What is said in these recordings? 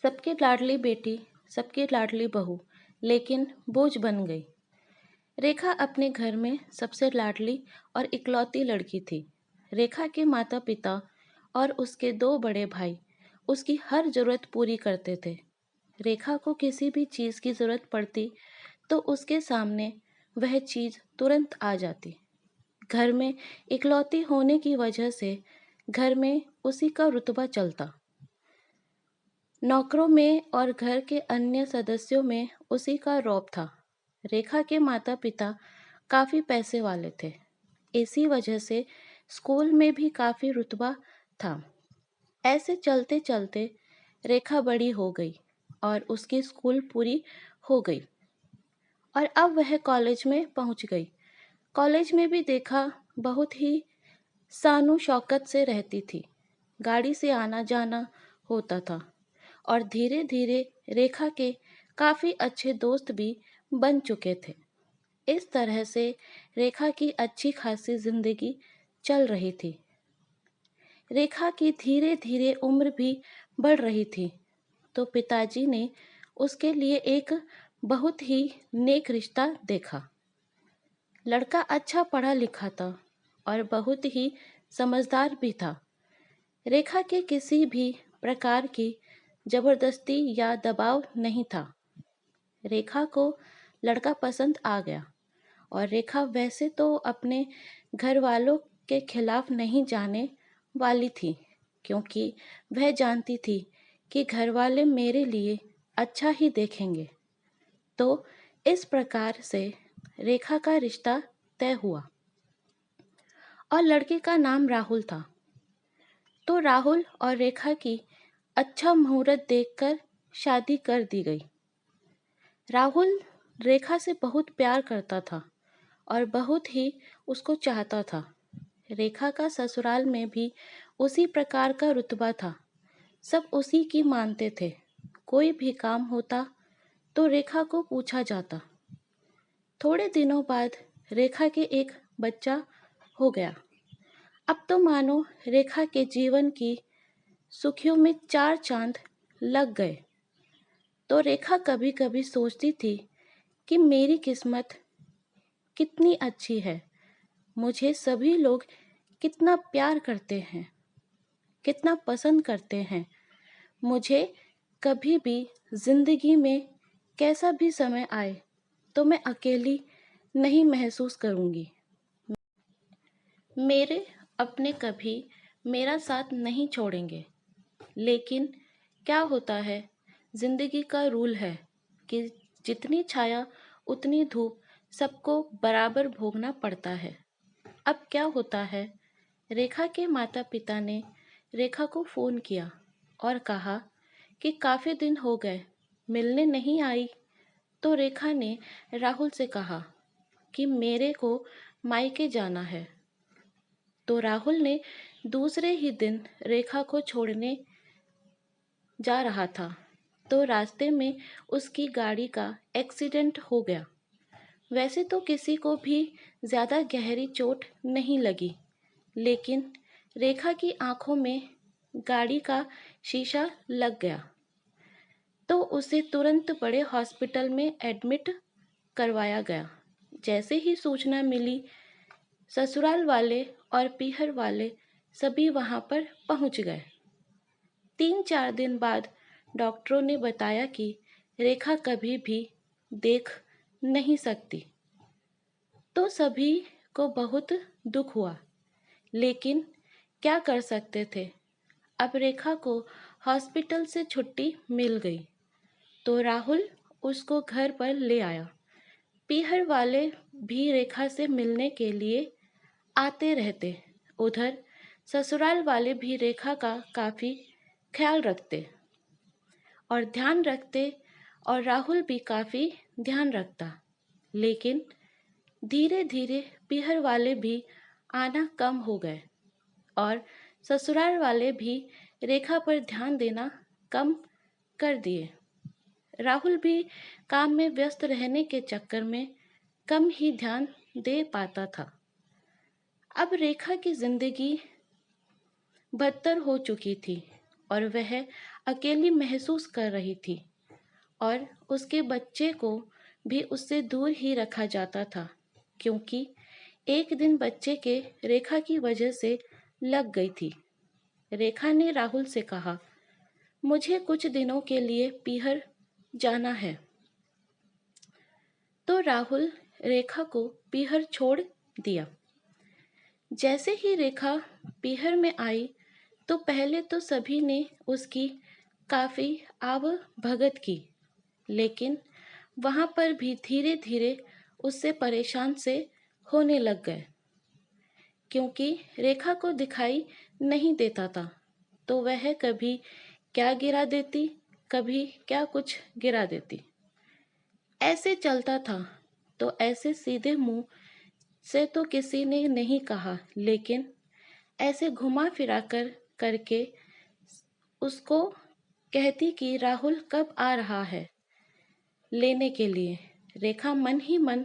सबकी लाडली बेटी, सबकी लाडली बहू, लेकिन बोझ बन गई। रेखा अपने घर में सबसे लाडली और इकलौती लड़की थी। रेखा के माता पिता और उसके दो बड़े भाई उसकी हर जरूरत पूरी करते थे। रेखा को किसी भी चीज़ की जरूरत पड़ती तो उसके सामने वह चीज़ तुरंत आ जाती। घर में इकलौती होने की वजह से घर में उसी का रुतबा चलता। नौकरों में और घर के अन्य सदस्यों में उसी का रौब था। रेखा के माता पिता काफ़ी पैसे वाले थे। इसी वजह से स्कूल में भी काफ़ी रुतबा था। ऐसे चलते चलते रेखा बड़ी हो गई और उसकी स्कूल पूरी हो गई और अब वह कॉलेज में पहुंच गई। कॉलेज में भी देखा बहुत ही शानो शौकत से रहती थी। गाड़ी से आना जाना होता था और धीरे धीरे रेखा के काफ़ी अच्छे दोस्त भी बन चुके थे। इस तरह से रेखा की अच्छी खासी जिंदगी चल रही थी। रेखा की धीरे धीरे उम्र भी बढ़ रही थी तो पिताजी ने उसके लिए एक बहुत ही नेक रिश्ता देखा। लड़का अच्छा पढ़ा लिखा था और बहुत ही समझदार भी था। रेखा के किसी भी प्रकार की जबरदस्ती या दबाव नहीं था। रेखा को लड़का पसंद आ गया और रेखा वैसे तो अपने घर वालों के खिलाफ नहीं जाने वाली थी, क्योंकि वह जानती थी कि घर वाले मेरे लिए अच्छा ही देखेंगे। तो इस प्रकार से रेखा का रिश्ता तय हुआ और लड़के का नाम राहुल था। तो राहुल और रेखा की अच्छा मुहूर्त देखकर शादी कर दी गई। राहुल रेखा से बहुत प्यार करता था और बहुत ही उसको चाहता था। रेखा का ससुराल में भी उसी प्रकार का रुतबा था। सब उसी की मानते थे। कोई भी काम होता तो रेखा को पूछा जाता। थोड़े दिनों बाद रेखा के एक बच्चा हो गया। अब तो मानो रेखा के जीवन की सुखियों में चार चांद लग गए। तो रेखा कभी कभी सोचती थी कि मेरी किस्मत कितनी अच्छी है। मुझे सभी लोग कितना प्यार करते हैं, कितना पसंद करते हैं। मुझे कभी भी जिंदगी में कैसा भी समय आए तो मैं अकेली नहीं महसूस करूंगी। मेरे अपने कभी मेरा साथ नहीं छोड़ेंगे। लेकिन क्या होता है, जिंदगी का रूल है कि जितनी छाया उतनी धूप सबको बराबर भोगना पड़ता है। अब क्या होता है, रेखा के माता पिता ने रेखा को फ़ोन किया और कहा कि काफ़ी दिन हो गए मिलने नहीं आई। तो रेखा ने राहुल से कहा कि मेरे को मायके जाना है। तो राहुल ने दूसरे ही दिन रेखा को छोड़ने जा रहा था तो रास्ते में उसकी गाड़ी का एक्सीडेंट हो गया। वैसे तो किसी को भी ज़्यादा गहरी चोट नहीं लगी, लेकिन रेखा की आंखों में गाड़ी का शीशा लग गया तो उसे तुरंत बड़े हॉस्पिटल में एडमिट करवाया गया। जैसे ही सूचना मिली, ससुराल वाले और पीहर वाले सभी वहां पर पहुंच गए। 3-4 दिन बाद डॉक्टरों ने बताया कि रेखा कभी भी देख नहीं सकती। तो सभी को बहुत दुख हुआ, लेकिन क्या कर सकते थे। अब रेखा को हॉस्पिटल से छुट्टी मिल गई तो राहुल उसको घर पर ले आया। पीहर वाले भी रेखा से मिलने के लिए आते रहते। उधर ससुराल वाले भी रेखा का काफ़ी ख्याल रखते और ध्यान रखते और राहुल भी काफ़ी ध्यान रखता। लेकिन धीरे धीरे पीहर वाले भी आना कम हो गए और ससुराल वाले भी रेखा पर ध्यान देना कम कर दिए। राहुल भी काम में व्यस्त रहने के चक्कर में कम ही ध्यान दे पाता था। अब रेखा की जिंदगी बदतर हो चुकी थी और वह अकेली महसूस कर रही थी और उसके बच्चे को भी उससे दूर ही रखा जाता था, क्योंकि एक दिन बच्चे के रेखा की वजह से लग गई थी। रेखा ने राहुल से कहा, मुझे कुछ दिनों के लिए पीहर जाना है। तो राहुल रेखा को पीहर छोड़ दिया। जैसे ही रेखा पीहर में आई तो पहले तो सभी ने उसकी काफी आवभगत की, लेकिन वहां पर भी धीरे धीरे उससे परेशान से होने लग गए, क्योंकि रेखा को दिखाई नहीं देता था। तो वह कभी क्या गिरा देती, कभी क्या कुछ गिरा देती। ऐसे चलता था। तो ऐसे सीधे मुंह से तो किसी ने नहीं कहा, लेकिन ऐसे घुमा फिरा कर करके उसको कहती कि राहुल कब आ रहा है लेने के लिए। रेखा मन ही मन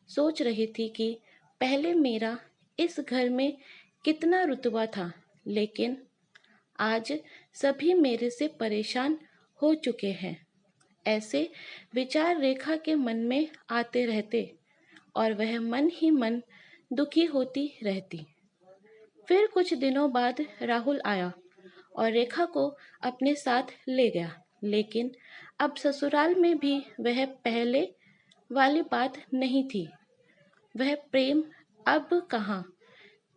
सोच रही थी कि पहले मेरा इस घर में कितना रुतबा था, लेकिन आज सभी मेरे से परेशान हो चुके हैं। ऐसे विचार रेखा के मन में आते रहते और वह मन ही मन दुखी होती रहती। फिर कुछ दिनों बाद राहुल आया और रेखा को अपने साथ ले गया, लेकिन अब ससुराल में भी वह पहले वाली बात नहीं थी। वह प्रेम अब कहाँ।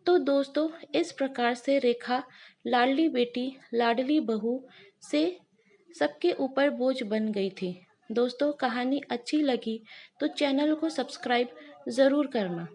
तो दोस्तों, इस प्रकार से रेखा लाडली बेटी लाडली बहू से सबके ऊपर बोझ बन गई थी। दोस्तों, कहानी अच्छी लगी तो चैनल को सब्सक्राइब ज़रूर करना।